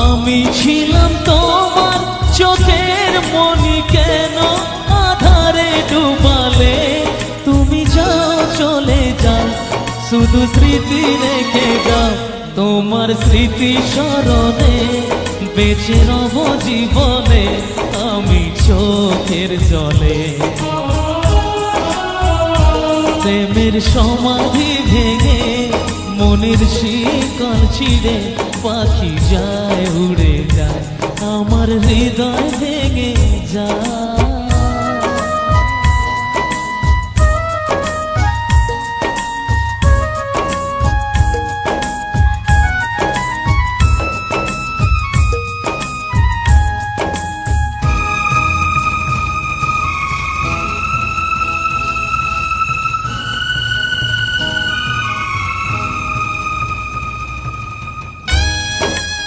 আমি ছিলাম তোমার চোখের মনি, কেন আধারে ডুবালে? তুমি যাও চলে যাও, শুধু স্মৃতি রেখে যাও। তোমার স্মৃতি স্মরণে বেঁচে রব জীবনে আমি চোখের জলে। প্রেমের সমাধি ভেঙে মনের শিকল ছিঁড়ে পাখি যায় উড়ে যায়, আমার হৃদয় ভেঙে যায়।